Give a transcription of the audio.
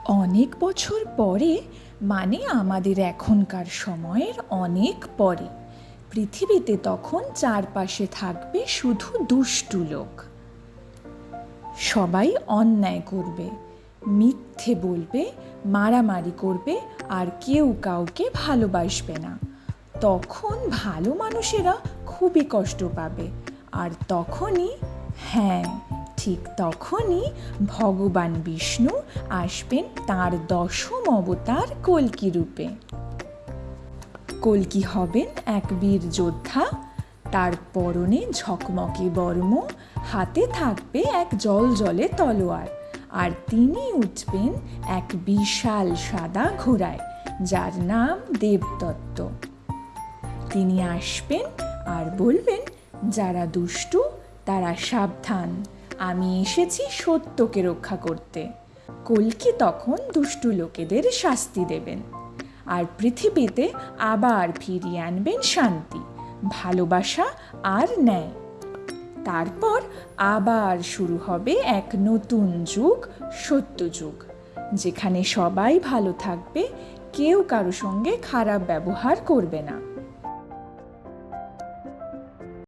অনেক বছর পরে, মানে আমাদের এখনকার সময়ের অনেক পরে, পৃথিবীতে তখন চারপাশে থাকবে শুধু দুষ্টু লোক। সবাই অন্যায় করবে, মিথ্যে বলবে, মারামারি করবে, আর কেউ কাউকে ভালোবাসবে না। তখন ভালো মানুষেরা খুবই কষ্ট পাবে। আর তখনই, হ্যাঁ, ঠিক তখনই ভগবান বিষ্ণু আসবেন তাঁর দশম অবতার কল্কি রূপে। কল্কি হবেন এক বীর যোদ্ধা। তার পরনে ঝকমকে বর্ম, হাতে থাকবে এক জ্বলজ্বলে তলোয়ার, আর তিনি উঠবেন এক বিশাল সাদা ঘোড়ায়, যার নাম দেবদত্ত। তিনি আসবেন আর বলবেন, যারা দুষ্টু তারা সাবধান, আমি এসেছি সত্যকে রক্ষা করতে। কল্কি তখন দুষ্টু লোকেদের শাস্তি দেবেন, আর পৃথিবীতে আবার ফিরিয়ে আনবেন শান্তি, ভালোবাসা আর ন্যায়। তারপর আবার শুরু হবে এক নতুন যুগ, সত্যযুগ, যেখানে সবাই ভালো থাকবে, কেউ কারো সঙ্গে খারাপ ব্যবহার করবে না।